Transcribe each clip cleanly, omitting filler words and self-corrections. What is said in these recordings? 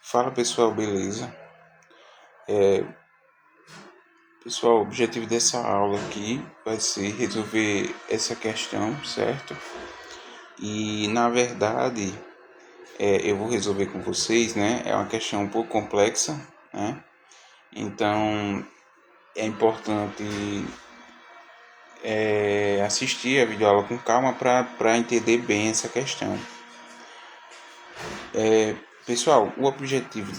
Fala pessoal, beleza? Pessoal, o objetivo dessa aula aqui vai ser resolver essa questão, certo? E na verdade, eu vou resolver com vocês, né? É uma questão um pouco complexa, né? Então é importante assistir a videoaula com calma para entender bem essa questão. Pessoal, o objetivo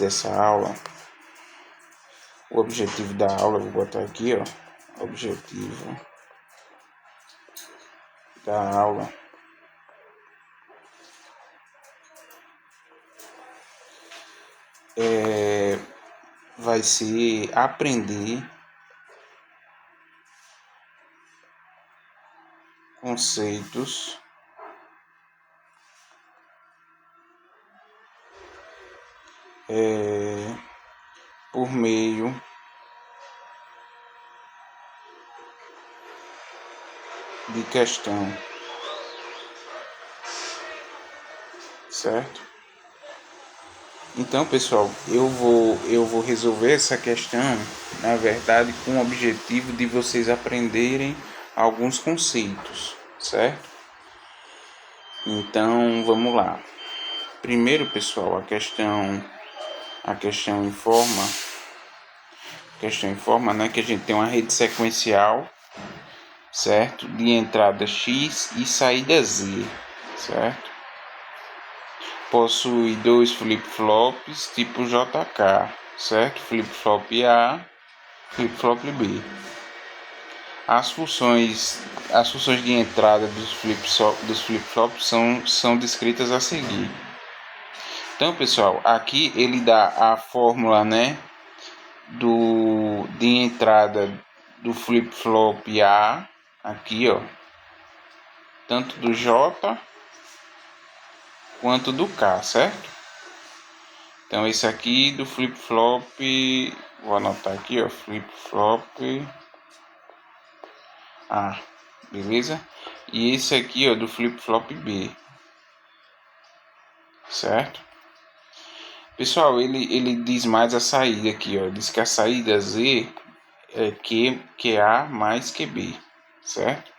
da aula, vou botar aqui, ó, objetivo da aula vai ser aprender conceitos por meio de questão, certo? Então, pessoal, eu vou resolver essa questão, na verdade, com o objetivo de vocês aprenderem alguns conceitos, certo? Então, vamos lá. Primeiro, pessoal, a questão informa, né, que a gente tem uma rede sequencial, certo? De entrada X e saída Z, certo? Possui dois flip-flops tipo JK, certo? Flip-flop A, flip-flop B. As funções de entrada dos flip-flops são descritas a seguir. Então, pessoal, aqui ele dá a fórmula, né, de entrada do flip-flop A, aqui, ó, tanto do J quanto do K, certo? Então esse aqui do flip-flop, vou anotar aqui, ó, flip-flop A, beleza? E esse aqui, ó, do flip-flop B, certo? Pessoal, ele diz mais a saída aqui, ó, diz que a saída Z é QA mais QB, certo?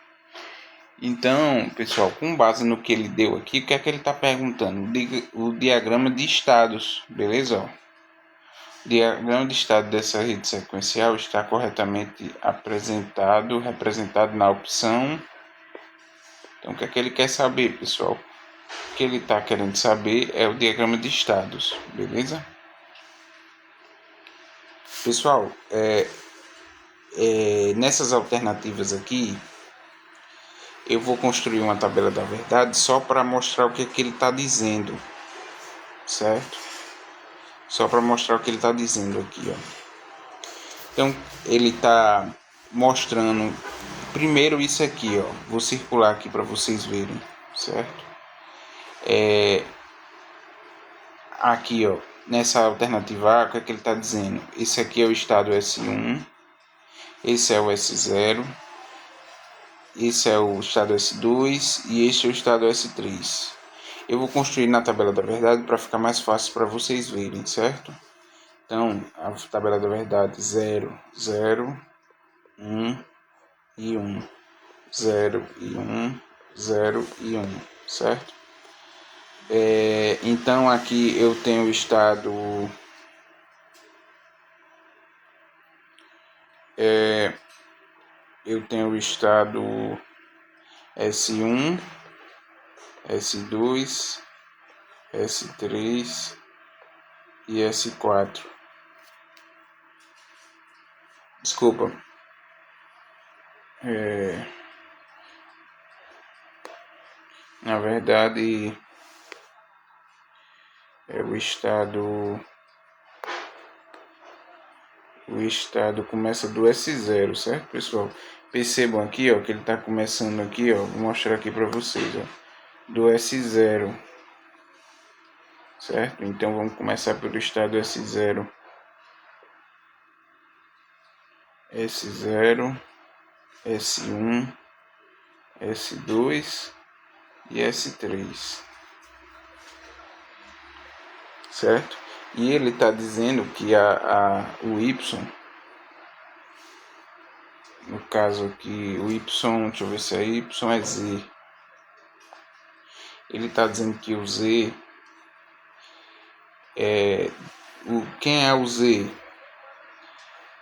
Então, pessoal, com base no que ele deu aqui, o que é que ele está perguntando? O diagrama de estados, beleza? O diagrama de estado dessa rede sequencial está corretamente representado na opção. Então, o que é que ele quer saber, pessoal? O que ele está querendo saber é o diagrama de estados, beleza? Pessoal, nessas alternativas aqui, eu vou construir uma tabela da verdade só para mostrar o que é que ele está dizendo, certo? Só para mostrar o que ele está dizendo aqui, ó. Então, ele está mostrando primeiro isso aqui, ó. Vou circular aqui para vocês verem, certo? Aqui, ó, nessa alternativa A, o que é que ele está dizendo? Esse aqui é o estado S1, esse é o S0, esse é o estado S2 e este é o estado S3. Eu vou construir na tabela da verdade para ficar mais fácil para vocês verem, certo? Então, a tabela da verdade 0, 0, 1 e 1, 0 e 1, 0 e 1, certo? Então aqui eu tenho o estado S1, S2, S3 e S4. Desculpa. Na verdade, o estado começa do S0, certo, pessoal? Percebam aqui, ó, que ele está começando aqui, ó. Vou mostrar aqui para vocês, ó, do S0, certo? Então vamos começar pelo estado S0. S0, S1, S2 e S3, certo? E ele está dizendo que o Y, no caso aqui, o Y, deixa eu ver se é Y, é Z. Ele está dizendo que o Z quem é o Z?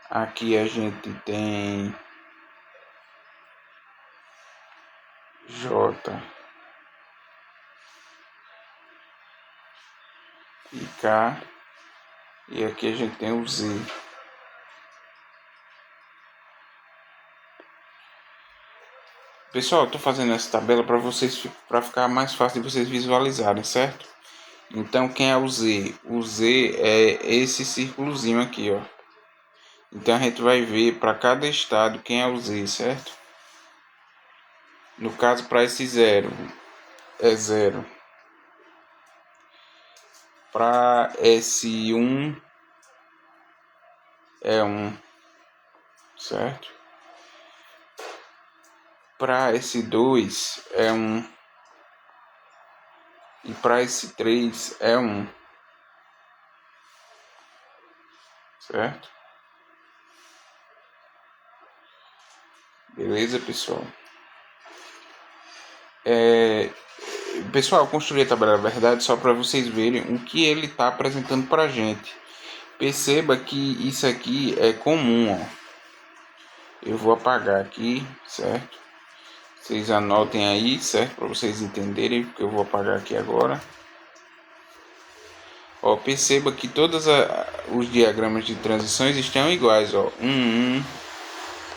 Aqui a gente tem J e K, e aqui a gente tem o Z. Pessoal, eu estou fazendo essa tabela para vocês, para ficar mais fácil de vocês visualizarem, certo? Então, quem é o Z? O Z é esse círculozinho aqui, ó. Então a gente vai ver para cada estado quem é o Z, certo? No caso, para esse zero é 0. Para esse 1 é 1, certo? Para esse 2 é 1. E para esse 3 é 1. Certo? Beleza, pessoal? Pessoal, eu construí a tabela da verdade só para vocês verem o que ele está apresentando para a gente. Perceba que isso aqui é comum, ó. Eu vou apagar aqui, certo? Vocês anotem aí, certo? Para vocês entenderem, porque eu vou apagar aqui agora. Ó, perceba que todos os diagramas de transições estão iguais, ó. 1,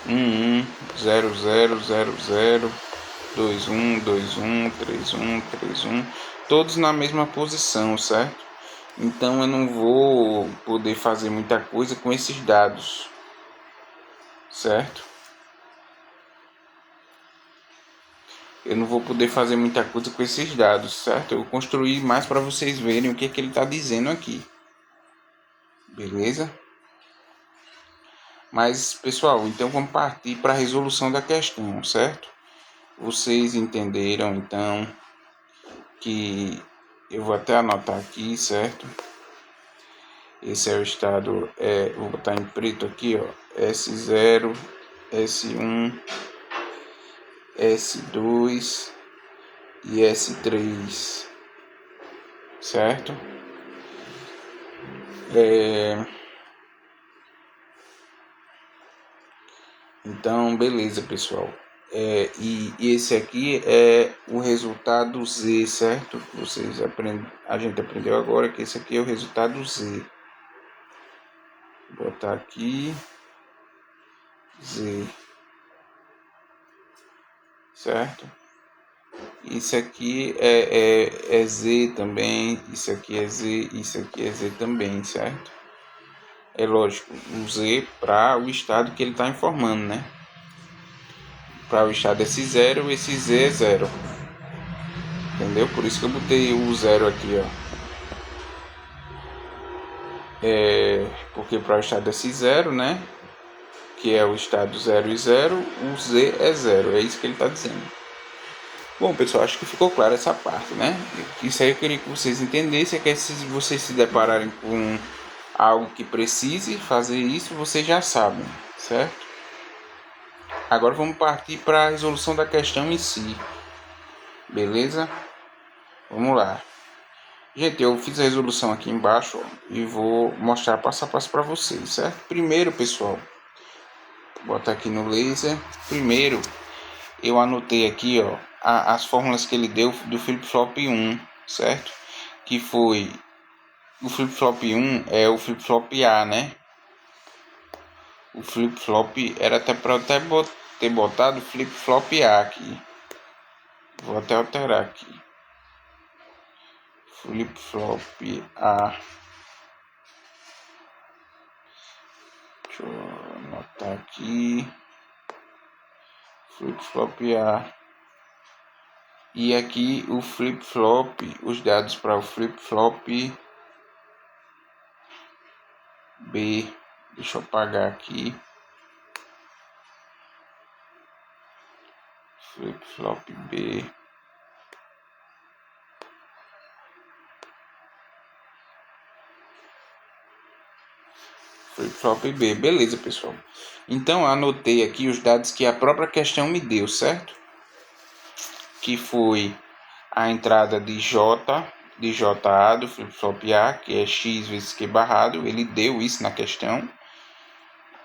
1, 0, 0, 0, 0, 2, 1, 2, 1, 3, 1, 3, 1, todos na mesma posição, certo? Então eu não vou poder fazer muita coisa com esses dados, certo? Eu não vou poder fazer muita coisa com esses dados, certo? Eu construí mais para vocês verem o que ele está dizendo aqui, beleza? Mas, pessoal, então vamos partir para a resolução da questão, certo? Vocês entenderam, então, que eu vou até anotar aqui, certo? Esse é o estado, vou botar em preto aqui, ó, S0, S1, S2 e S3, certo? Então, beleza, pessoal. E esse aqui é o resultado Z, certo? A gente aprendeu agora que esse aqui é o resultado Z. Vou botar aqui Z, certo? Isso aqui é Z também, isso aqui é Z, isso aqui é Z também, certo? É lógico, o Z para o estado que ele está informando, né? Para o estado S0, esse Z é 0. Entendeu? Por isso que eu botei o 0 aqui, ó. Porque para o estado S0, né? Que é o estado 0 e 0, o Z é 0. É isso que ele está dizendo. Bom, pessoal, acho que ficou claro essa parte, né? Isso aí eu queria que vocês entendessem, é que se vocês se depararem com algo que precise fazer isso, vocês já sabem, certo? Agora vamos partir para a resolução da questão em si, beleza? Vamos lá. Gente, eu fiz a resolução aqui embaixo, ó, e vou mostrar passo a passo para vocês, certo? Primeiro, pessoal, vou botar aqui no laser. Primeiro, eu anotei aqui, ó, as fórmulas que ele deu do flip-flop 1, certo? Que foi o flip-flop 1 é o flip-flop A, né? O flip-flop era até para eu ter botado flip-flop A aqui. Vou até alterar aqui. Flip-flop A. Deixa eu anotar aqui. Flip-flop A. E aqui o flip-flop, os dados para o flip-flop B. Deixa eu apagar aqui. Flip-flop B. flip-flop B. Beleza, pessoal. Então, anotei aqui os dados que a própria questão me deu, certo? Que foi a entrada de JA do flip-flop A, que é X vezes Q barrado. Ele deu isso na questão.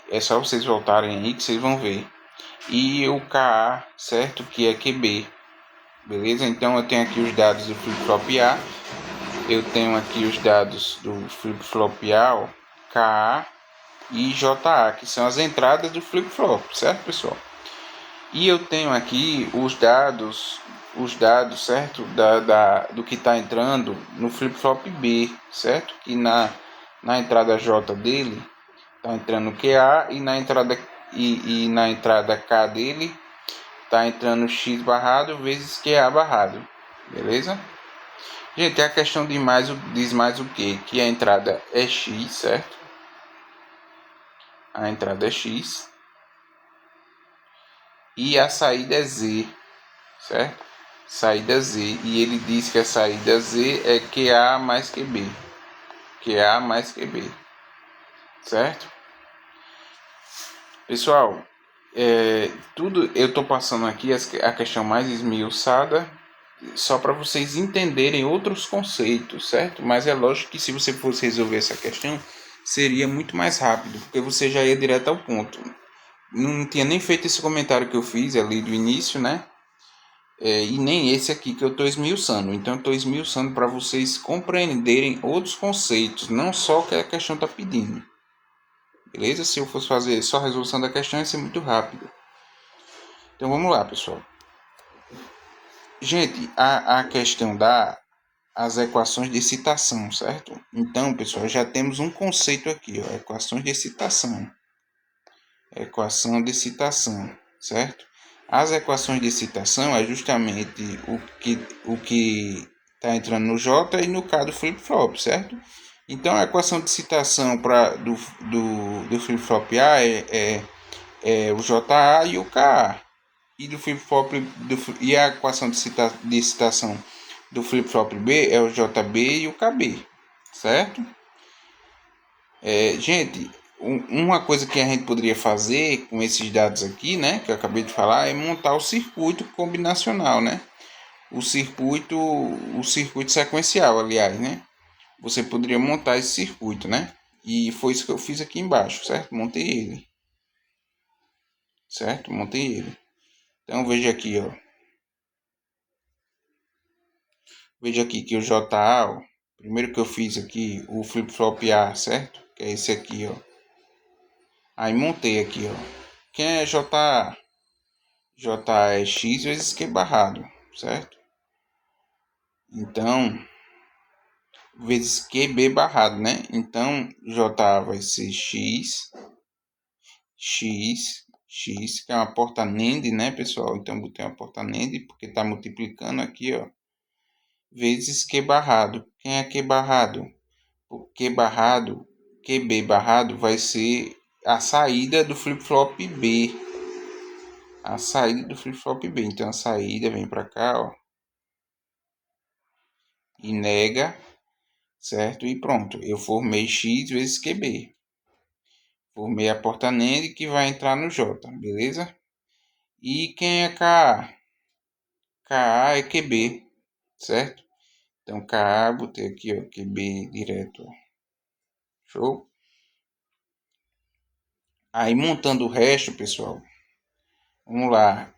É só vocês voltarem aí que vocês vão ver. E o KA, certo? Que é QB. Beleza? Então, eu tenho aqui os dados do flip-flop A. Eu tenho aqui os dados do flip-flop A, ó, KA e JA, que são as entradas do flip-flop, certo, pessoal? E eu tenho aqui os dados, certo, do que está entrando no flip-flop B, certo? Que na entrada J dele está entrando QA e na entrada K dele está entrando X barrado vezes QA barrado, beleza? Gente, a questão diz mais o quê? Que a entrada é X, certo? A entrada é X e a saída é Z, certo? Saída Z. E ele diz que a saída Z é QA mais QB. QA mais QB, certo? Pessoal, tudo eu estou passando aqui a questão mais esmiuçada, só para vocês entenderem outros conceitos, certo? Mas é lógico que se você fosse resolver essa questão, seria muito mais rápido, porque você já ia direto ao ponto. Não tinha nem feito esse comentário que eu fiz ali do início, né? E nem esse aqui que eu estou esmiuçando. Então, eu estou esmiuçando para vocês compreenderem outros conceitos, não só o que a questão está pedindo. Beleza? Se eu fosse fazer só a resolução da questão, ia ser muito rápido. Então, vamos lá, pessoal. Gente, a questão as equações de excitação, certo? Então, pessoal, já temos um conceito aqui, ó, equações de excitação. Equação de excitação, certo? As equações de excitação é justamente o que está entrando no J e no K do flip-flop, certo? Então, a equação de excitação do flip-flop A é o JA e o KA. E do flip-flop e a equação de excitação do flip-flop B é o JB e o KB, certo? Gente, uma coisa que a gente poderia fazer com esses dados aqui, né, que eu acabei de falar, é montar o circuito combinacional, né? O circuito sequencial, aliás, né? Você poderia montar esse circuito, né? E foi isso que eu fiz aqui embaixo, certo? Montei ele. Certo? Montei ele. Então veja aqui, ó. Veja aqui que o JA, ó, primeiro que eu fiz aqui, o flip-flop A, certo? Que é esse aqui, ó. Aí montei aqui, ó. Quem é JA? JA é X vezes Q barrado, certo? Então, vezes QB barrado, né? Então, JA vai ser X, que é uma porta NAND, né, pessoal? Então, botei uma porta NAND, porque tá multiplicando aqui, ó. Vezes Q barrado. Quem é Q barrado? O Q barrado, QB barrado vai ser a saída do flip-flop B. A saída do flip-flop B. Então, a saída vem para cá, ó. E nega, certo? E pronto, eu formei X vezes QB. Formei a porta NAND que vai entrar no J, beleza? E quem é KA? KA é QB, certo? Então, KA, botei aqui, ó, QB direto, ó. Show? Aí, montando o resto, pessoal, vamos lá.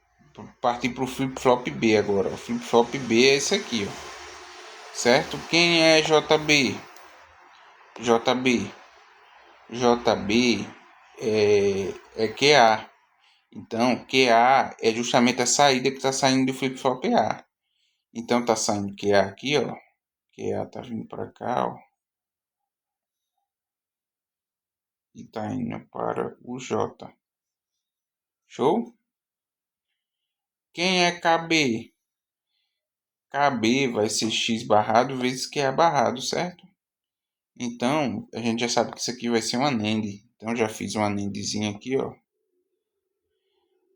Partir para o flip-flop B agora. O flip-flop B é esse aqui, ó. Certo? Quem é JB? JB. JB é QA. Então, QA é justamente a saída que está saindo do flip-flop A. Então, está saindo QA aqui, ó. QA está vindo para cá, ó. E está indo para o J. Show? Quem é KB? KB vai ser X barrado vezes QA barrado, certo? Então, a gente já sabe que isso aqui vai ser uma NAND. Então, já fiz uma NANDzinha aqui, ó.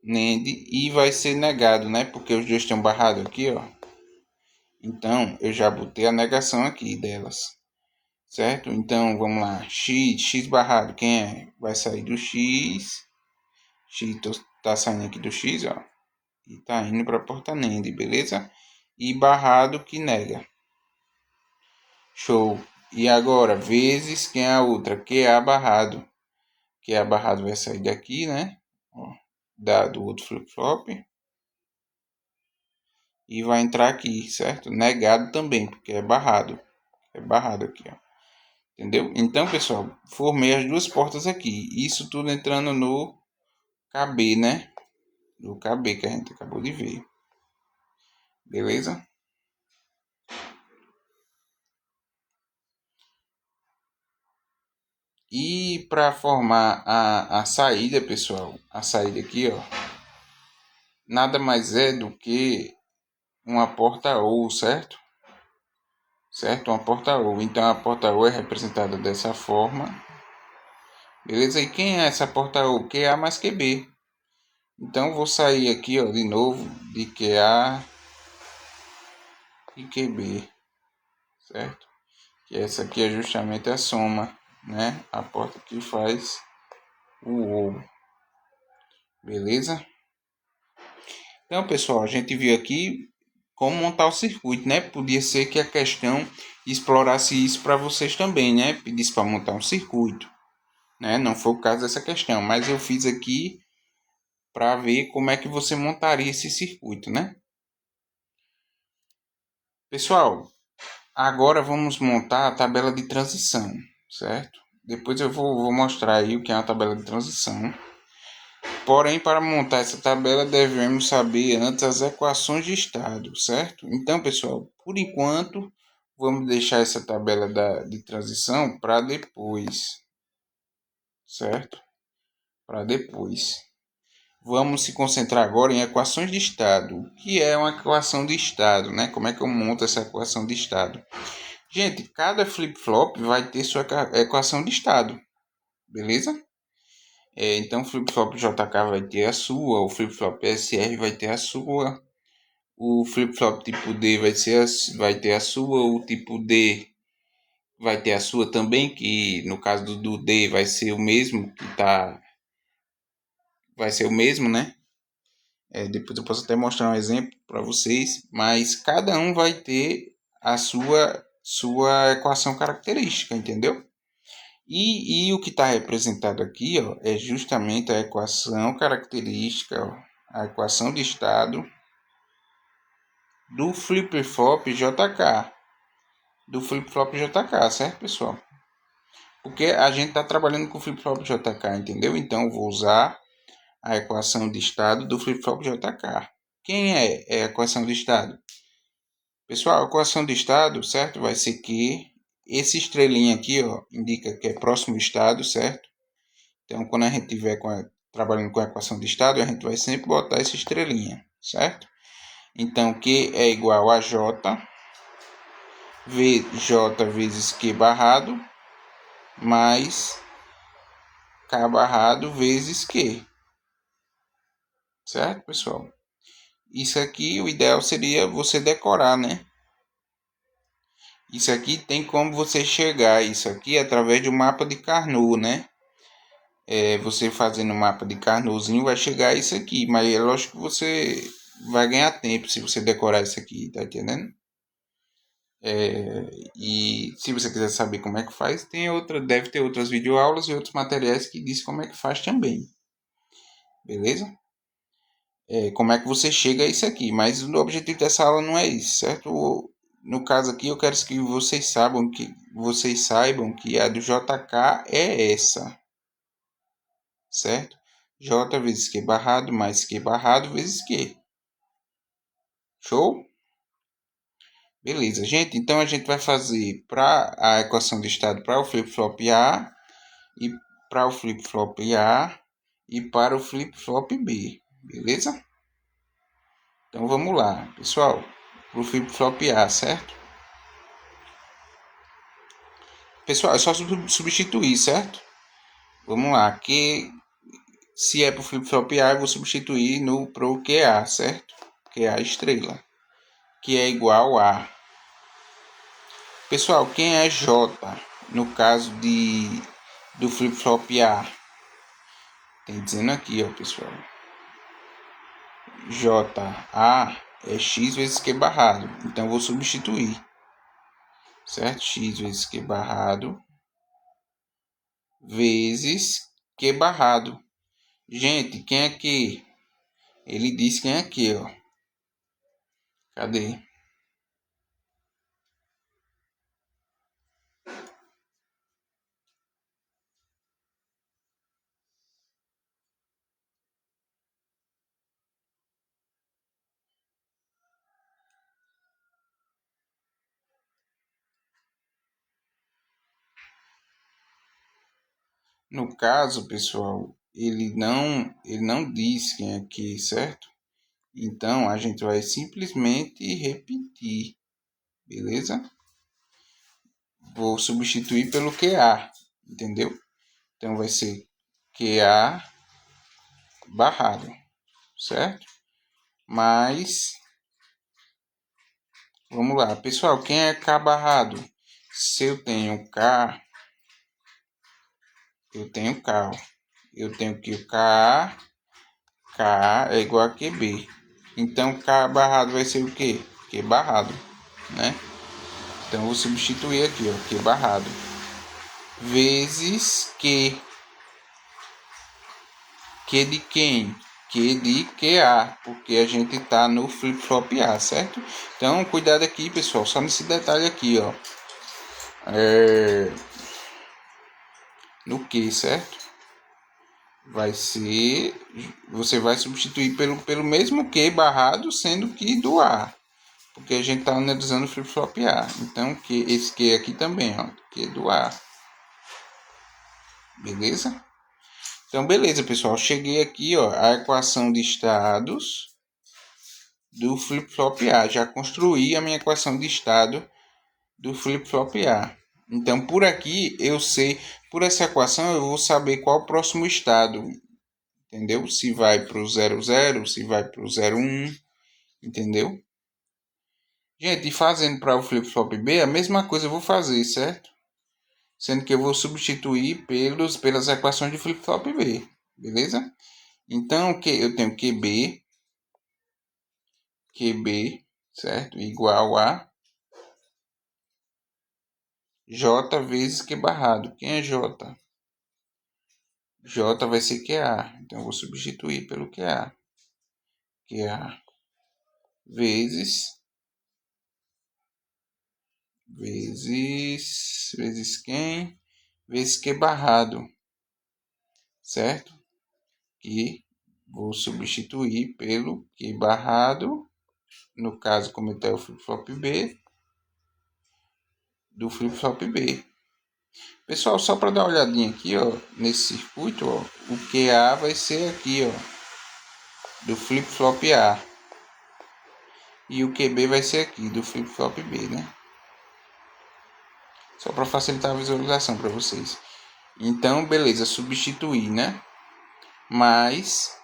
NAND e vai ser negado, né? Porque os dois estão barrados aqui, ó. Então, eu já botei a negação aqui delas. certo? Então, vamos lá, x barrado, quem é? Vai sair do x tá saindo aqui do x, ó, e tá indo para a porta NAND, beleza? E barrado que nega. Show. E agora, vezes quem é a outra? QA barrado. QA barrado vai sair daqui, né? Ó, do outro flip-flop. E vai entrar aqui, certo? Negado também, porque é barrado. É barrado aqui, ó. Entendeu? Então, pessoal, formei as duas portas aqui. Isso tudo entrando no KB, né? No KB que a gente acabou de ver. Beleza? E para formar a saída, pessoal, a saída aqui, ó, nada mais é do que uma porta OU, certo? Certo? Uma porta OU. Então a porta OU é representada dessa forma. Beleza? E quem é essa porta OU? QA mais QB. Então vou sair aqui, ó, de novo, de QA e QB, certo? Que essa aqui é justamente a soma, né? A porta que faz o OU. Beleza? Então, pessoal, a gente viu aqui como montar o circuito, né? Podia ser que a questão explorasse isso para vocês também, né? Pedisse para montar um circuito, né? Não foi o caso dessa questão, mas eu fiz aqui para ver como é que você montaria esse circuito, né? Pessoal, agora vamos montar a tabela de transição, certo? Depois eu vou mostrar aí o que é uma tabela de transição. Porém, para montar essa tabela, devemos saber antes as equações de estado, certo? Então, pessoal, por enquanto, vamos deixar essa tabela de transição para depois, certo? Para depois. Vamos se concentrar agora em equações de estado. O que é uma equação de estado, né? Como é que eu monto essa equação de estado? Gente, cada flip-flop vai ter sua equação de estado, beleza? Então o flip-flop JK vai ter a sua, o flip-flop SR vai ter a sua, o flip-flop tipo D vai ter a sua, o tipo D vai ter a sua também, que no caso do D vai ser o mesmo, vai ser o mesmo, né? Depois eu posso até mostrar um exemplo para vocês, mas cada um vai ter a sua equação característica, entendeu? E o que está representado aqui, ó, é justamente a equação característica, ó, a equação de estado do flip-flop JK. Do flip-flop JK, certo, pessoal? Porque a gente está trabalhando com o flip-flop JK, entendeu? Então, eu vou usar a equação de estado do flip-flop JK. Quem é a equação de estado? Pessoal, a equação de estado, certo? Vai ser que esse estrelinha aqui, ó, indica que é próximo estado, certo? Então, quando a gente estiver trabalhando com a equação de estado, a gente vai sempre botar essa estrelinha, certo? Então, Q é igual a J, J vezes Q barrado, mais K barrado vezes Q. Certo, pessoal? Isso aqui, o ideal seria você decorar, né? Isso aqui tem como você chegar isso aqui através de um mapa de Carnot, né? Você fazendo o mapa de Carnotzinho vai chegar a isso aqui, mas é lógico que você vai ganhar tempo se você decorar isso aqui, tá entendendo? E se você quiser saber como é que faz, deve ter outras videoaulas e outros materiais que dizem como é que faz também, beleza? Como é que você chega a isso aqui, mas o objetivo dessa aula não é isso, certo? No caso aqui eu quero que vocês saibam que a do JK é essa, certo? J vezes Q barrado mais Q barrado vezes Q. Show? Beleza, gente. Então a gente vai fazer para a equação de estado para o flip-flop A e para o flip-flop A e para o flip-flop B. Beleza? Então vamos lá, pessoal. Para o flip-flop A, certo? Pessoal, é só substituir, certo? Vamos lá. Se é para o flip-flop A, eu vou substituir para o QA, certo? QA estrela. Que é igual a... Pessoal, quem é J? no caso do flip-flop A, tem dizendo aqui, ó, pessoal, JA é x vezes Q barrado. Então, eu vou substituir, certo? X vezes Q barrado vezes Q barrado. Gente, quem é Q? Ele diz quem é Q, ó. Cadê? No caso, pessoal, ele não diz quem é Q, certo? Então, a gente vai simplesmente repetir, beleza? Vou substituir pelo QA, entendeu? Então, vai ser QA barrado, certo? Mas, vamos lá. Pessoal, quem é K barrado? Se eu tenho K, eu tenho K. Ó. Eu tenho que o KA, KA é igual a QB. Então, K barrado vai ser o quê? Q barrado, né? Então, eu vou substituir aqui, ó, Q barrado. Vezes Q. Q de quem? Q de QA, porque a gente tá no flip-flop A, certo? Então, cuidado aqui, pessoal, só nesse detalhe aqui, ó. No Q, certo? Vai ser... Você vai substituir pelo mesmo Q barrado, sendo que do A. Porque a gente tá analisando o flip-flop A. Então, esse Q aqui também, ó. Q do A. Beleza? Então, beleza, pessoal. Cheguei aqui, ó, a equação de estados do flip-flop A. Já construí a minha equação de estado do flip-flop A. Então, por aqui, eu sei, por essa equação, eu vou saber qual o próximo estado, entendeu? Se vai para o 00, se vai para o 01, entendeu? Gente, e fazendo para o flip-flop B, a mesma coisa eu vou fazer, certo? Sendo que eu vou substituir pelas equações de flip-flop B, beleza? Então, eu tenho QB, certo? Igual a J vezes Q barrado. Quem é J? J vai ser QA. Então, eu vou substituir pelo QA. QA vezes quem? Vezes Q barrado, certo? Que vou substituir pelo Q barrado, no caso, como está o flip-flop B, do flip-flop B. Pessoal, só para dar uma olhadinha aqui, ó, nesse circuito, ó, o QA vai ser aqui, ó, do flip-flop A. E o QB vai ser aqui, do flip-flop B, né? Só para facilitar a visualização para vocês. Então, beleza, substituir, né? Mais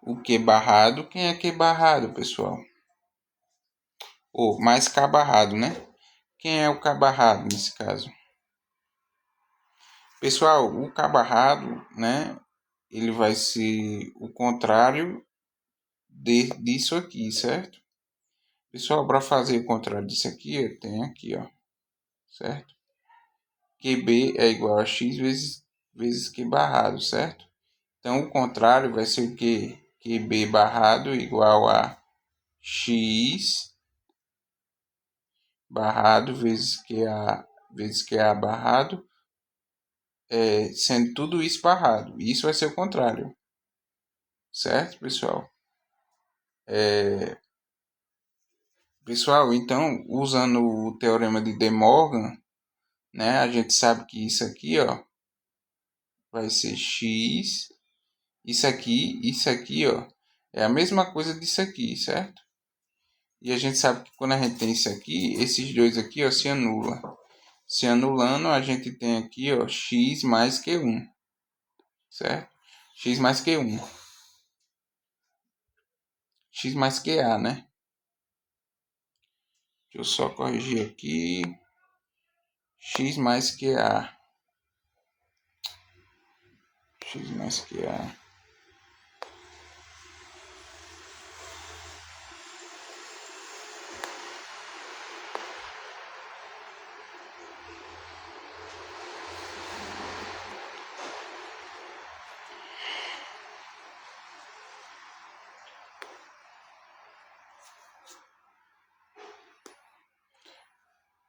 o Q barrado. Quem é Q barrado, pessoal? Ou mais K barrado, né? Quem é o K barrado nesse caso? Pessoal, o K barrado, né? Ele vai ser o contrário disso aqui, certo? Pessoal, para fazer o contrário disso aqui, eu tenho aqui, ó, certo? QB é igual a x vezes Q barrado, certo? Então, o contrário vai ser o quê? QB barrado igual a x barrado vezes QA barrado, sendo tudo isso barrado. Isso vai ser o contrário, certo, pessoal? Pessoal, então, usando o teorema de De Morgan, né, a gente sabe que isso aqui, ó, vai ser x, isso aqui, ó, é a mesma coisa disso aqui, certo? E a gente sabe que quando a gente tem isso aqui, esses dois aqui, ó, se anulam. Se anulando, a gente tem aqui, ó, x mais Q1, certo? X mais Q1. X mais QA, né? Deixa eu só corrigir aqui. x mais QA. X mais QA.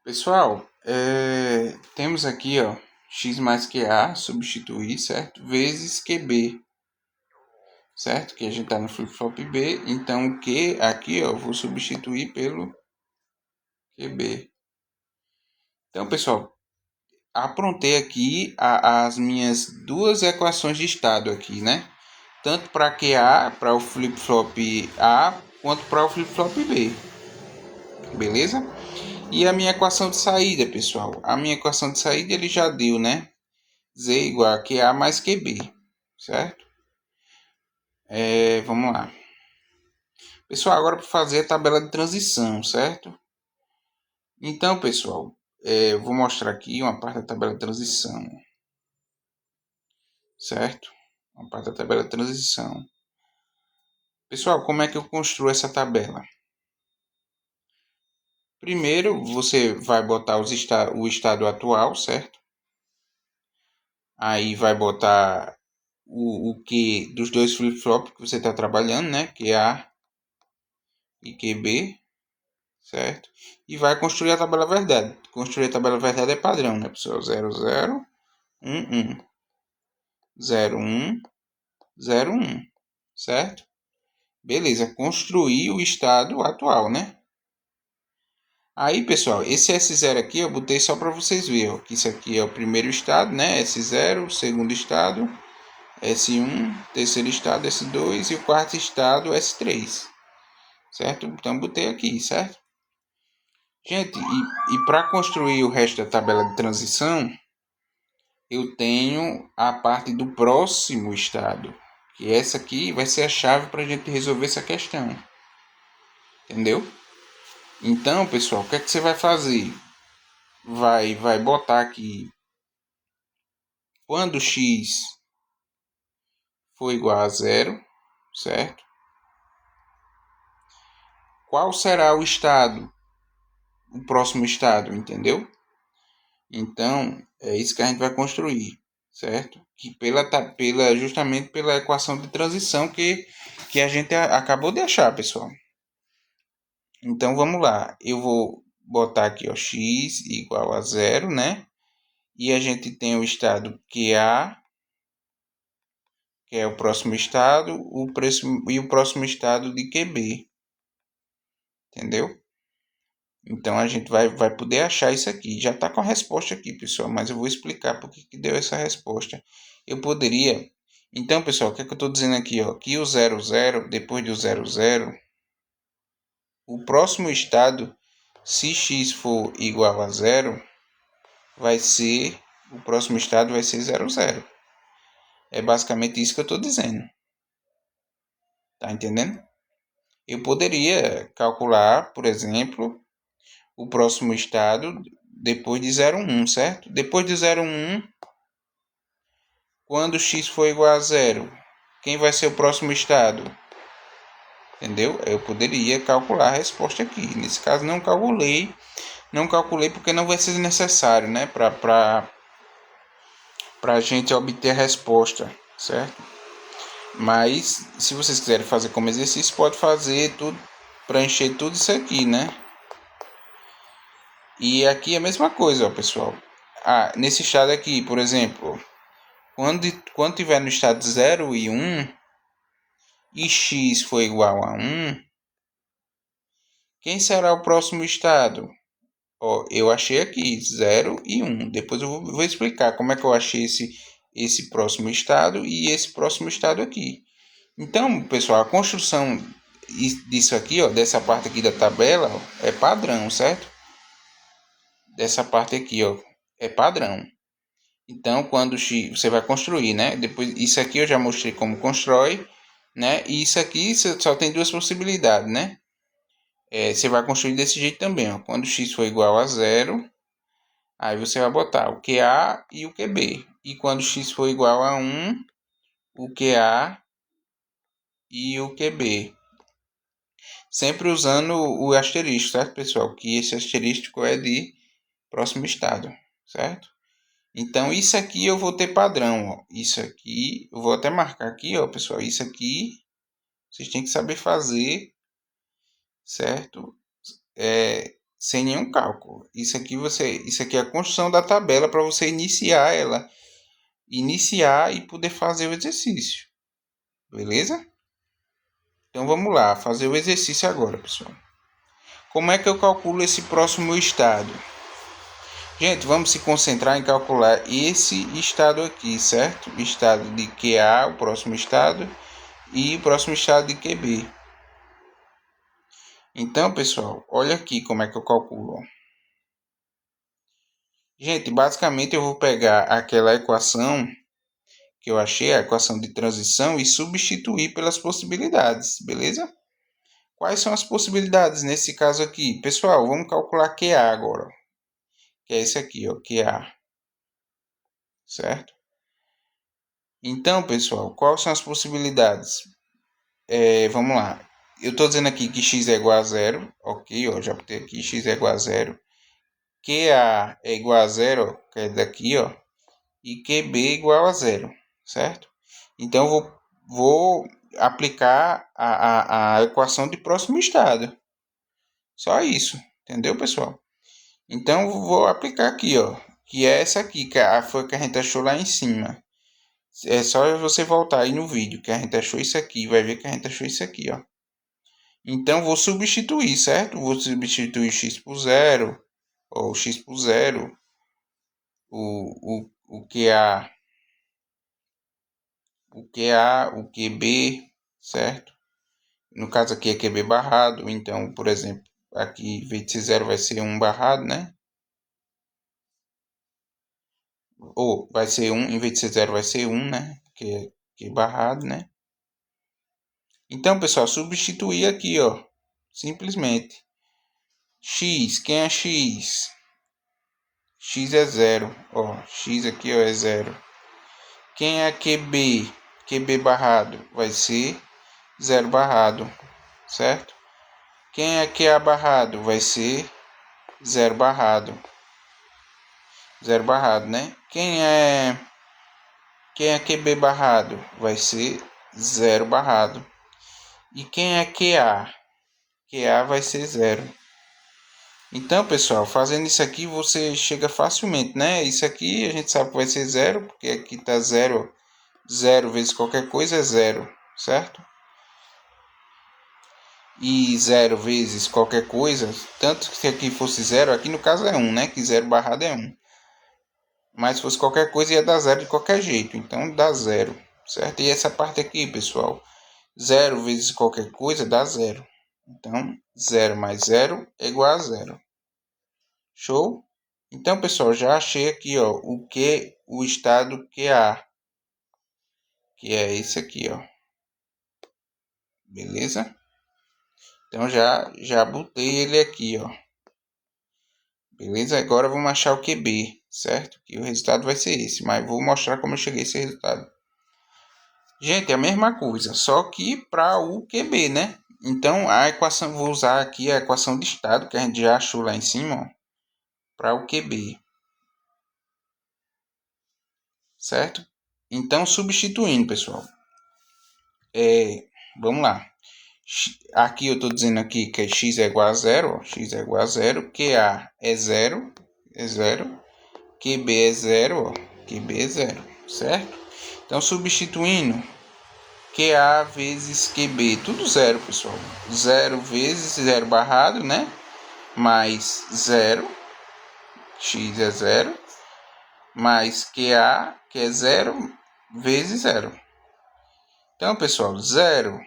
Pessoal, temos aqui, ó, x mais QA, substituir, certo? Vezes QB, certo? Que a gente tá no flip-flop B, então o Q aqui, ó, eu vou substituir pelo QB. Então, pessoal, aprontei aqui as minhas duas equações de estado aqui, né? Tanto para QA, para o flip-flop A, quanto para o flip-flop B. Beleza? E a minha equação de saída, pessoal? A minha equação de saída ele já deu, né? Z igual a QA mais QB, certo? Vamos lá. Pessoal, agora para fazer a tabela de transição, certo? Então, pessoal, eu vou mostrar aqui uma parte da tabela de transição, certo? Uma parte da tabela de transição. Pessoal, como é que eu construo essa tabela? Primeiro, você vai botar o estado atual, certo? Aí vai botar o que dos dois flip-flops que você está trabalhando, né? QA e QB, certo? E vai construir a tabela verdade. Construir a tabela verdade é padrão, né, pessoal? 0, 0, 1, 1. 0, 1, 0, 1, certo? Beleza, construir o estado atual, né? Aí, pessoal, esse S0 aqui eu botei só para vocês verem, ó, que isso aqui é o primeiro estado, né? S0, segundo estado, S1, terceiro estado, S2 e o quarto estado, S3, certo? Então, botei aqui, certo? Gente, e para construir o resto da tabela de transição, eu tenho a parte do próximo estado, que essa aqui vai ser a chave para a gente resolver essa questão, entendeu? Então, pessoal, o que é que você vai fazer? Vai botar aqui quando x for igual a zero, certo? Qual será o estado, o próximo estado, entendeu? Então, é isso que a gente vai construir, certo? Que justamente pela equação de transição que a gente acabou de achar, pessoal. Então, vamos lá. Eu vou botar aqui, ó, x igual a zero, né? E a gente tem o estado QA, que é o próximo estado, e o próximo estado de QB. Entendeu? Então a gente vai poder achar isso aqui. Já está com a resposta aqui, pessoal, mas eu vou explicar por que deu essa resposta. Eu poderia. Então, pessoal, o que é que eu estou dizendo aqui? Ó? Que o 0, 0, depois do 0, 0, o próximo estado, se x for igual a 0, vai ser. O próximo estado vai ser 0, 0. É basicamente isso que eu estou dizendo. Tá entendendo? Eu poderia calcular, por exemplo, o próximo estado depois de 0, 1, certo? Depois de 0, 1, quando x for igual a 0, quem vai ser o próximo estado? Entendeu? Eu poderia calcular a resposta aqui. Nesse caso não calculei porque não vai ser necessário, né? Para a gente obter a resposta, certo? Mas se vocês quiserem fazer como exercício, pode fazer tudo, preencher tudo isso aqui, né? E aqui é a mesma coisa, ó, pessoal. Nesse estado aqui, por exemplo, quando tiver no estado 0 e 1 e x for igual a 1, quem será o próximo estado? Ó, eu achei aqui 0 e 1. Depois eu vou explicar como é que eu achei esse próximo estado e esse próximo estado aqui. Então, pessoal, a construção disso aqui, ó, dessa parte aqui da tabela, ó, é padrão, certo? Dessa parte aqui, ó, é padrão. Então, quando você vai construir, né? Depois, isso aqui eu já mostrei como constrói, né? E isso aqui só tem duas possibilidades, né? Você vai construir desse jeito também, ó. Quando x for igual a 0, Aí você vai botar o QA e o QB. E quando x for igual a 1, o QA e o QB. Sempre usando o asterisco, certo, pessoal? Que esse asterisco é de próximo estado, certo? Então, isso aqui eu vou ter padrão, ó. Isso aqui, eu vou até marcar aqui, ó, pessoal. Isso aqui, vocês têm que saber fazer, certo? Sem nenhum cálculo. Isso aqui é a construção da tabela para você iniciar ela. Iniciar e poder fazer o exercício. Beleza? Então, vamos lá, fazer o exercício agora, pessoal. Como é que eu calculo esse próximo estado? Gente, vamos se concentrar em calcular esse estado aqui, certo? O estado de QA, o próximo estado, e o próximo estado de QB. Então, pessoal, olha aqui como é que eu calculo. Gente, basicamente eu vou pegar aquela equação que eu achei, a equação de transição, e substituir pelas possibilidades, beleza? Quais são as possibilidades nesse caso aqui? Pessoal, vamos calcular QA agora. Que é esse aqui, ó, QA. Certo? Então, pessoal, quais são as possibilidades? Vamos lá. Eu estou dizendo aqui que x é igual a zero. Ok, ó, já botei aqui x é igual a zero. QA é igual a zero, que é daqui, ó. E QB é igual a zero, certo? Então, eu vou aplicar a equação de próximo estado. Só isso, entendeu, pessoal? Então, vou aplicar aqui, ó. Que é essa aqui, que foi a que a gente achou lá em cima. É só você voltar aí no vídeo, que a gente achou isso aqui. Vai ver que a gente achou isso aqui, ó. Então, vou substituir, certo? Vou substituir x por zero, ou x por zero, o QA, o QB, certo? No caso aqui é QB barrado, então, por exemplo, aqui em vez de ser zero vai ser 1 barrado, né? Ou vai ser 1, em vez de ser zero vai ser 1, né? Que é barrado, né? Então, pessoal, substituir aqui, ó, simplesmente. X, quem é x? X é zero, ó, x aqui ó, é zero. Quem é QB? QB barrado vai ser zero barrado, certo? Quem é QA barrado vai ser zero barrado. Zero barrado, né? Quem é QB barrado vai ser zero barrado. E quem é QA? QA vai ser zero. Então, pessoal, fazendo isso aqui você chega facilmente, né? Isso aqui a gente sabe que vai ser zero, porque aqui está zero. Zero vezes qualquer coisa é zero, certo? E zero vezes qualquer coisa, tanto que aqui fosse zero, aqui no caso é 1, né? Que zero barrado é 1. Mas se fosse qualquer coisa ia dar zero de qualquer jeito, então dá zero, certo? E essa parte aqui, pessoal, zero vezes qualquer coisa dá zero. Então, zero mais zero é igual a zero. Show? Então, pessoal, já achei aqui, ó, o estado QA, que é esse aqui, ó. Beleza? Então, já botei ele aqui, ó. Beleza? Agora vamos achar o QB, certo? Que o resultado vai ser esse, mas vou mostrar como eu cheguei a esse resultado. Gente, é a mesma coisa, só que para o QB, né? Então, a equação, vou usar aqui a equação de estado, que a gente já achou lá em cima, para o QB. Certo? Então, substituindo, pessoal. Vamos lá. Aqui eu estou dizendo aqui que x é igual a zero. Ó, x é igual a zero. QA é zero. É zero. QB é zero. Ó, QB é zero. Certo? Então, substituindo, QA vezes QB. Tudo zero, pessoal. Zero vezes zero barrado, né? Mais zero. X é zero. Mais QA, que é zero, vezes zero. Então, pessoal, zero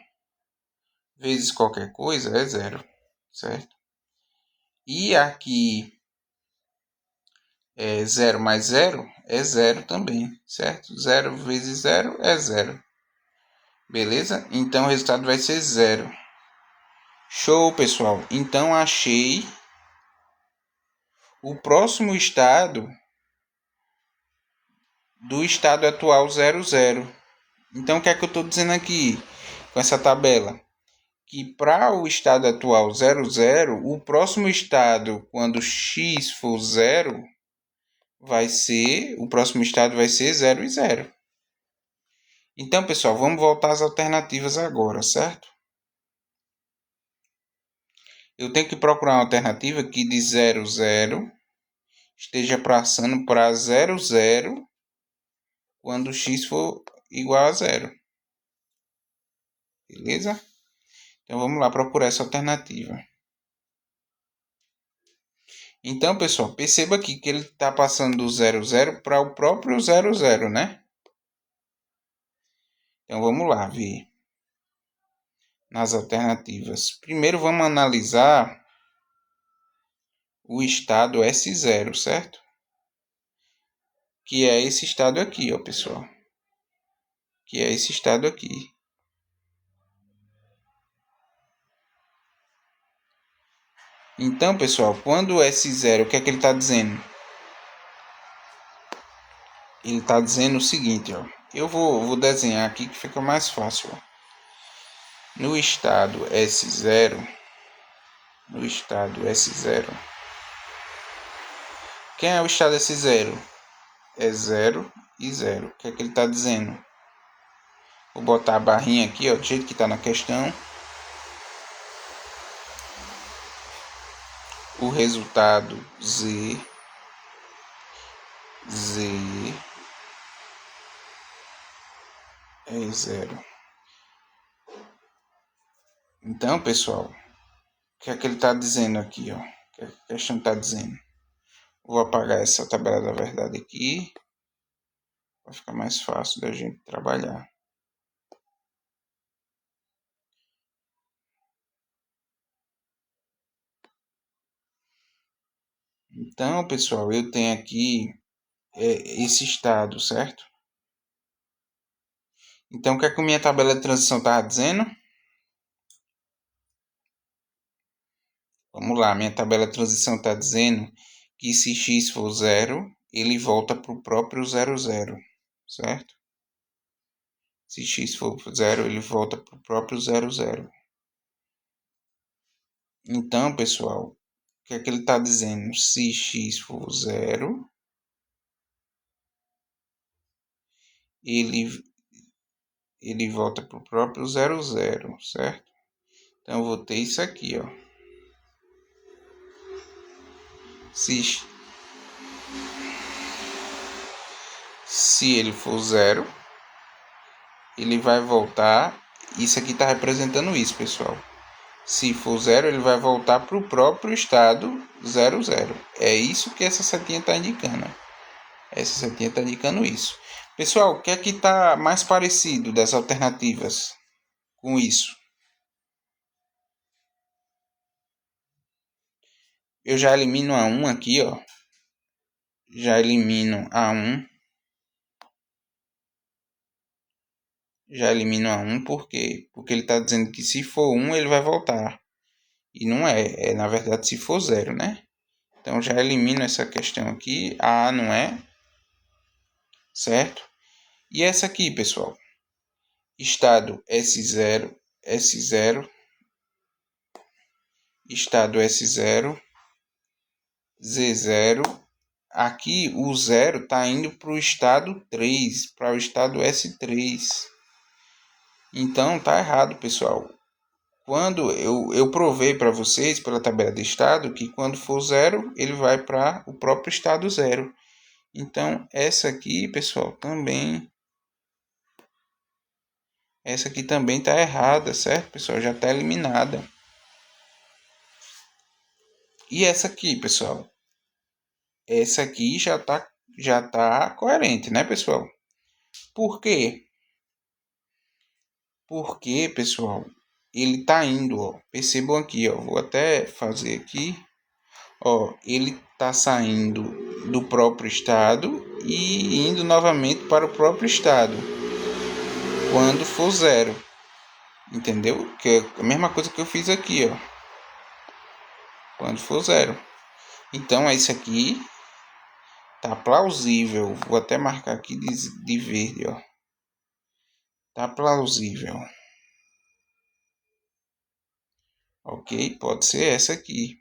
vezes qualquer coisa é zero, certo? E aqui é zero mais zero é zero também, certo? Zero vezes zero é zero. Beleza? Então o resultado vai ser zero. Show, pessoal. Então achei o próximo estado do estado atual 00. Então, o que é que eu estou dizendo aqui com essa tabela? Que para o estado atual 00, o próximo estado, quando x for 0, o próximo estado vai ser 0 e 0. Então, pessoal, vamos voltar às alternativas agora, certo? Eu tenho que procurar uma alternativa que de 0, 0 esteja passando para 0, 0 quando x for igual a 0. Beleza? Então, vamos lá procurar essa alternativa. Então, pessoal, perceba aqui que ele está passando do 0, 0 para o próprio 0, 0, né? Então, vamos lá ver nas alternativas. Primeiro, vamos analisar o estado S0, certo? Que é esse estado aqui, ó, pessoal. Que é esse estado aqui. Então, pessoal, quando o S0, o que é que ele está dizendo? Ele está dizendo o seguinte, ó. Eu vou desenhar aqui que fica mais fácil, ó. No estado S0, quem é o estado S0? É 0 e 0. O que é que ele está dizendo? Vou botar a barrinha aqui, ó, do jeito que está na questão. O resultado Z é 0. Então, pessoal, o que é que ele está dizendo aqui, ó? O que a questão está dizendo? Vou apagar essa tabela da verdade aqui, para ficar mais fácil da gente trabalhar. Então, pessoal, eu tenho aqui esse estado, certo? Então, o que é que a minha tabela de transição estava dizendo? Vamos lá, minha tabela de transição está dizendo que se x for 0, ele volta para o próprio 0, 0, certo? Se x for 0, ele volta para o próprio 0, 0. Então, pessoal, o que é que ele está dizendo? Se x for 0, ele volta para o próprio 0, 0, certo? Então, eu vou ter isso aqui, ó. Se ele for 0, ele vai voltar. Isso aqui está representando isso, pessoal. Se for 0, ele vai voltar para o próprio estado 0, 0. É isso que essa setinha está indicando. Essa setinha está indicando isso. Pessoal, o que é que está mais parecido das alternativas com isso? Eu já elimino a 1 aqui, ó. Já elimino a 1. Já elimino a 1 por quê? Porque ele está dizendo que se for 1, ele vai voltar. E não é. É, na verdade, se for 0, né? Então, já elimino essa questão aqui. A A não é. Certo? E essa aqui, pessoal. Estado S0. Estado S0. Z0. Aqui, o 0 está indo para o estado 3. Para o estado S3. Então, tá errado, pessoal. Quando eu provei para vocês pela tabela de estado que quando for 0, ele vai para o próprio estado 0. Então, essa aqui, pessoal, também está errada, certo, pessoal? Já está eliminada. E essa aqui, pessoal? Essa aqui já tá coerente, né, pessoal? Por quê? Porque, pessoal, ele tá indo, ó. Percebam aqui, ó. Vou até fazer aqui. Ó, ele tá saindo do próprio estado e indo novamente para o próprio estado quando for 0. Entendeu? Que é a mesma coisa que eu fiz aqui, ó. Quando for 0. Então, esse aqui tá plausível. Vou até marcar aqui de verde, ó. Tá plausível. Ok, pode ser essa aqui.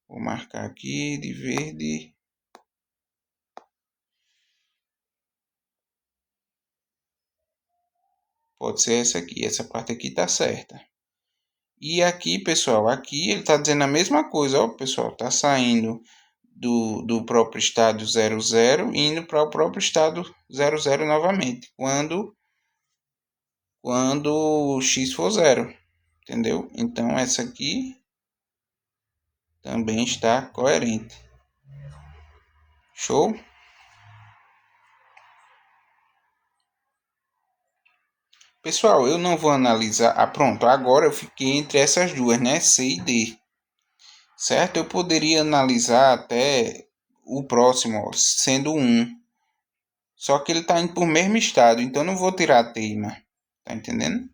Vou marcar aqui de verde. Pode ser essa aqui. Essa parte aqui tá certa. E aqui, pessoal, aqui ele tá dizendo a mesma coisa, ó, pessoal. Tá saindo do próprio estado 00 e indo para o próprio estado 00 novamente. Quando o x for zero. Entendeu? Então, essa aqui também está coerente. Show? Pessoal, eu não vou analisar. Ah, pronto. Agora eu fiquei entre essas duas, né? C e D. Certo? Eu poderia analisar até o próximo, ó, sendo 1. Só que ele está indo para o mesmo estado. Então, não vou tirar a teima. Tá entendendo?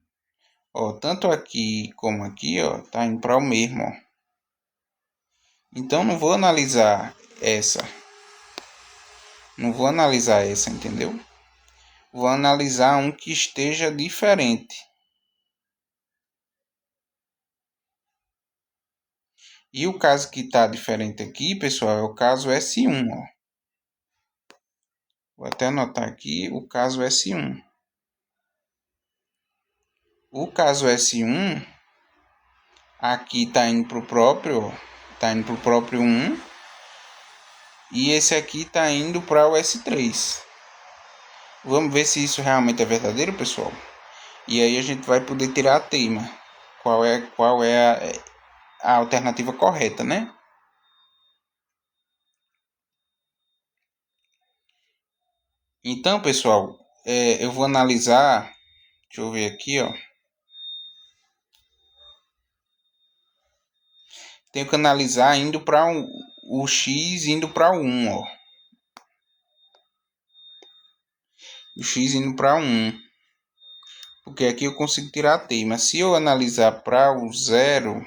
Ó, tanto aqui como aqui, ó, tá indo para o mesmo, ó. Então, não vou analisar essa. Não vou analisar essa, entendeu? Vou analisar um que esteja diferente. E o caso que está diferente aqui, pessoal, é o caso S1. Ó. Vou até anotar aqui o caso S1. O caso S1, aqui está indo para o próprio, tá indo para o próprio 1. E esse aqui está indo para o S3. Vamos ver se isso realmente é verdadeiro, pessoal. E aí a gente vai poder tirar a teima. Qual é a alternativa correta, né? Então, pessoal, eu vou analisar. Deixa eu ver aqui, ó. Tenho que analisar indo para o x indo para o 1, ó. O x indo para 1. Porque aqui eu consigo tirar a t. Mas se eu analisar para o 0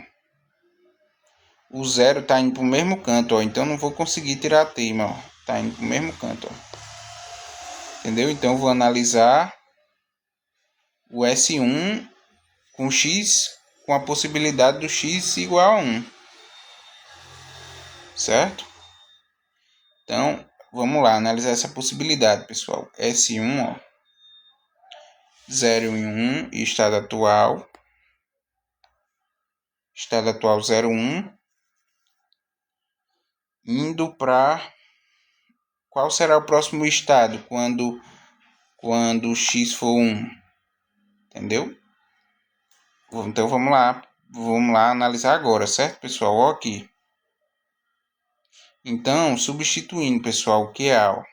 está indo para o mesmo canto, ó. Então não vou conseguir tirar a t, ó. Está indo para o mesmo canto, ó. Entendeu? Então eu vou analisar o S1 com x, com a possibilidade do x igual a 1. Certo? Então, vamos lá, analisar essa possibilidade, pessoal. S1, ó, 0 e 1, e estado atual 01, indo para... Qual será o próximo estado quando x for 1? Entendeu? Então, vamos lá analisar agora, certo, pessoal? Ó aqui. Então, substituindo, pessoal, o QA, ó.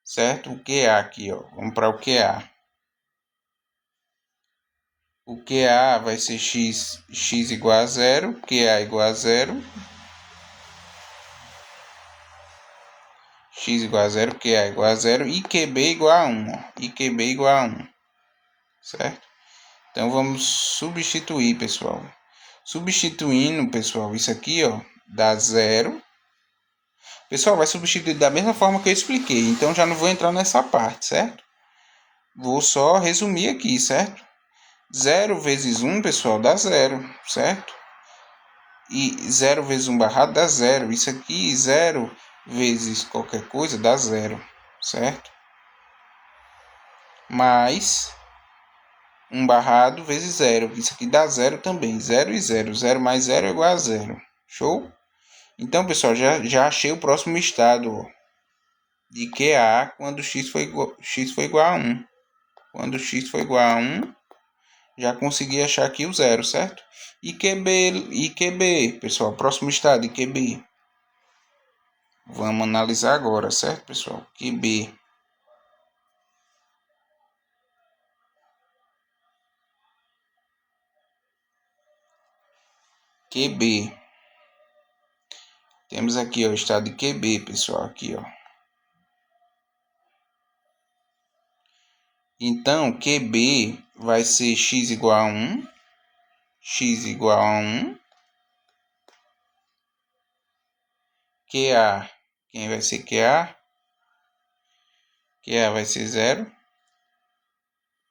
Certo? O QA aqui, ó. Vamos para o QA. O QA vai ser x igual a 0, QA igual a 0. X igual a 0, QA igual a 0 e QB igual a 1. Ó. E QB igual a 1. Certo? Então vamos substituir, pessoal. Substituindo, pessoal, isso aqui, ó, dá 0. Pessoal, vai substituir da mesma forma que eu expliquei. Então já não vou entrar nessa parte, certo? Vou só resumir aqui, certo? 0 vezes 1, pessoal, dá 0, certo? E 0 vezes 1 barrado dá 0. Isso aqui, 0 vezes qualquer coisa dá 0, certo? Mais 1 barrado vezes 0. Isso aqui dá 0 também. 0 e 0. 0 mais 0 é igual a 0. Show? Então, pessoal, já achei o próximo estado, ó, de QA quando x for igual a 1. Quando x for igual a 1, já consegui achar aqui o 0, certo? E QB, pessoal, próximo estado de QB. Vamos analisar agora, certo, pessoal? QB. QB. Temos aqui, ó, o estado de QB, pessoal, aqui, ó. Então, QB vai ser x igual a 1. x igual a 1. QA, quem vai ser QA? QA vai ser 0.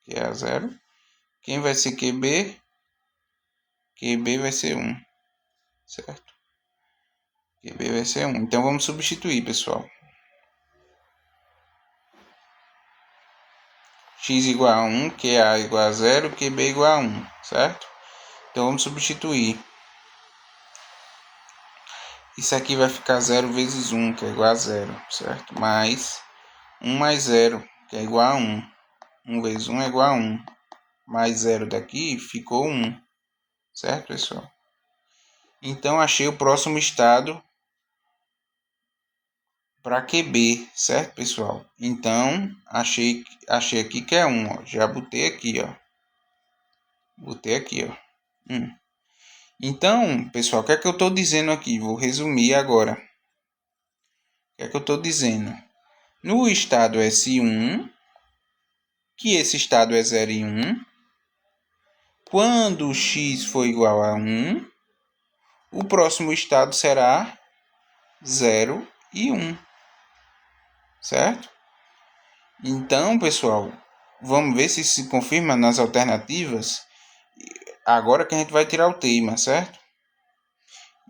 QA 0. Quem vai ser QB? QB vai ser 1. Certo? QB vai ser 1. Então vamos substituir, pessoal. X igual a 1, QA igual a 0, QB igual a 1. Certo? Então vamos substituir. Isso aqui vai ficar 0 vezes 1, que é igual a 0, certo? Mais 1 mais 0, que é igual a 1. 1 vezes 1 é igual a 1. Mais 0 daqui ficou 1. Certo, pessoal? Então, achei o próximo estado para QB, certo, pessoal? Então, achei aqui que é 1, ó. Já botei aqui, ó. Botei aqui, ó. Então, pessoal, o que é que eu estou dizendo aqui? Vou resumir agora. O que é que eu estou dizendo? No estado S1, que esse estado é 0 e 1, quando x for igual a 1, o próximo estado será 0 e 1. Certo? Então, pessoal, vamos ver se se confirma nas alternativas. Agora que a gente vai tirar o tema, certo?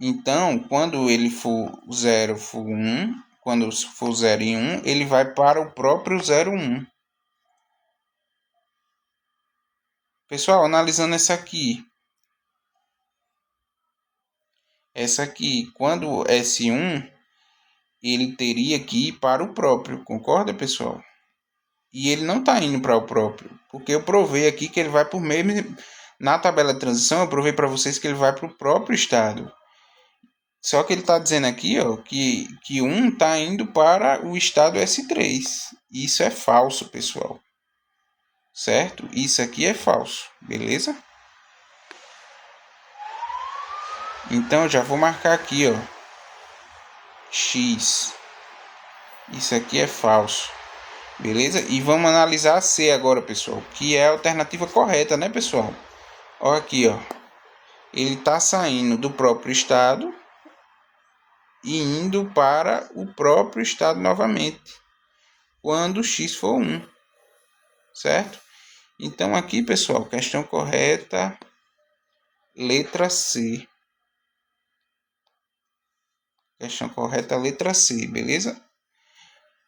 Então, quando ele for 0, for 1, quando for 0 e 1, ele vai para o próprio 0, 1. Pessoal, analisando essa aqui, quando S1, ele teria que ir para o próprio, concorda, pessoal? E ele não está indo para o próprio, porque eu provei aqui que ele vai por meio... Na tabela de transição, eu provei para vocês que ele vai para o próprio estado. Só que ele está dizendo aqui, ó, que 1 está indo para o estado S3. Isso é falso, pessoal. Certo? Isso aqui é falso, beleza? Então, já vou marcar aqui, ó, X. Isso aqui é falso, beleza? E vamos analisar a C agora, pessoal, que é a alternativa correta, né, pessoal? Olha aqui, ó. Ele está saindo do próprio estado e indo para o próprio estado novamente, quando x for 1, certo? Então aqui, pessoal, questão correta, letra C. Questão correta, letra C, beleza?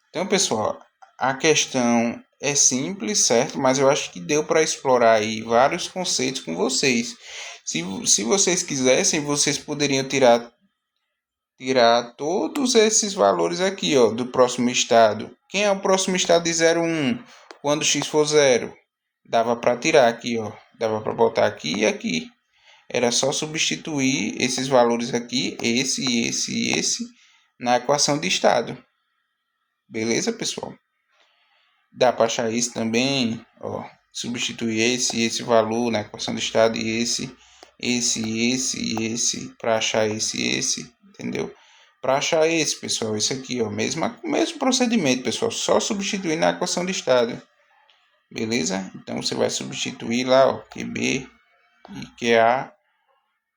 Então, pessoal, a questão é simples, certo? Mas eu acho que deu para explorar aí vários conceitos com vocês. Se vocês quisessem, vocês poderiam tirar todos esses valores aqui, ó, do próximo estado. Quem é o próximo estado de 0, 1? Quando x for 0. Dava para tirar aqui, ó. Dava para botar aqui e aqui. Era só substituir esses valores aqui, esse, na equação de estado. Beleza, pessoal? Dá para achar isso também, ó. Substituir esse valor na equação de estado e esse, para achar esse, entendeu? Para achar esse, pessoal, esse aqui, ó, mesmo procedimento, pessoal, só substituir na equação de estado. Beleza? Então você vai substituir lá, ó, QB e QA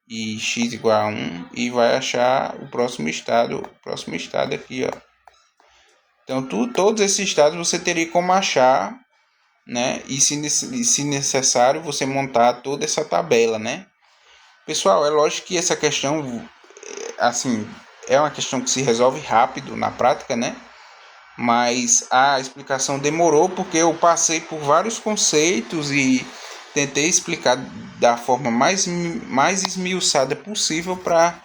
e x igual a 1 e vai achar o próximo estado aqui, ó. Então todos esses estados você teria como achar, né? E se necessário você montar toda essa tabela, né? Pessoal, é lógico que essa questão, assim, é uma questão que se resolve rápido na prática, né? Mas a explicação demorou porque eu passei por vários conceitos e tentei explicar da forma mais esmiuçada possível para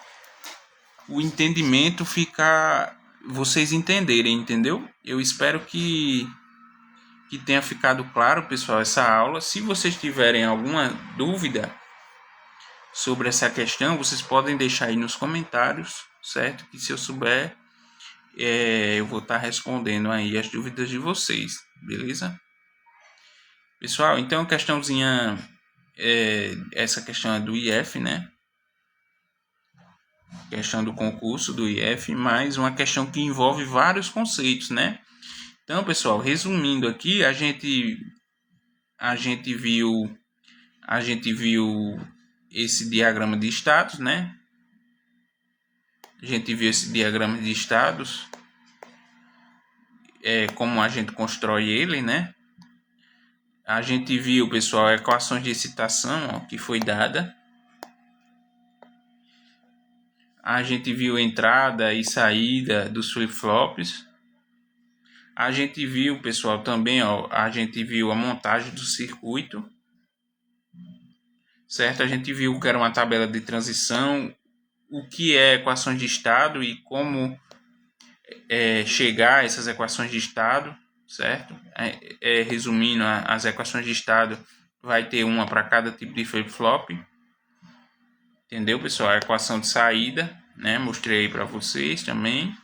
o entendimento ficar, vocês entenderem, entendeu? Eu espero que tenha ficado claro, pessoal, essa aula. Se vocês tiverem alguma dúvida sobre essa questão, vocês podem deixar aí nos comentários, certo? Que se eu souber, eu vou estar respondendo aí as dúvidas de vocês, beleza? Pessoal, então a questãozinha, essa questão é do IF, né? Questão do concurso do IF, mais uma questão que envolve vários conceitos, né? Então, pessoal, resumindo aqui, a gente viu esse diagrama de estados, né? A gente viu esse diagrama de estados, como a gente constrói ele, né? A gente viu, pessoal, equações de excitação, ó, que foi dada. A gente viu entrada e saída dos flip-flops. A gente viu, pessoal, também, ó, a gente viu a montagem do circuito, certo? A gente viu que era uma tabela de transição, o que é equações de estado e como chegar a essas equações de estado, certo? Resumindo, as equações de estado vai ter uma para cada tipo de flip-flop. Entendeu, pessoal? A equação de saída, né? Mostrei aí para vocês também.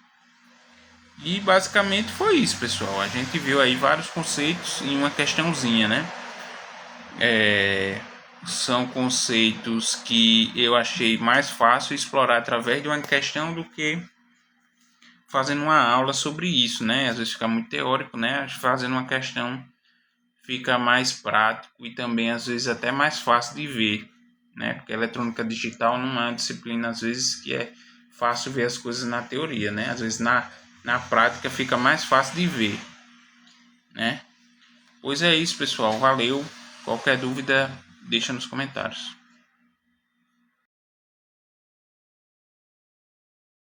E basicamente foi isso, pessoal. A gente viu aí vários conceitos em uma questãozinha, né? São conceitos que eu achei mais fácil explorar através de uma questão do que fazendo uma aula sobre isso, né? Às vezes fica muito teórico, né? Fazendo uma questão fica mais prático e também às vezes até mais fácil de ver, né? Porque a eletrônica digital não é uma disciplina às vezes que é fácil ver as coisas na teoria, né? Às vezes na prática fica mais fácil de ver, né? Pois é isso, pessoal. Valeu. Qualquer dúvida, deixa nos comentários.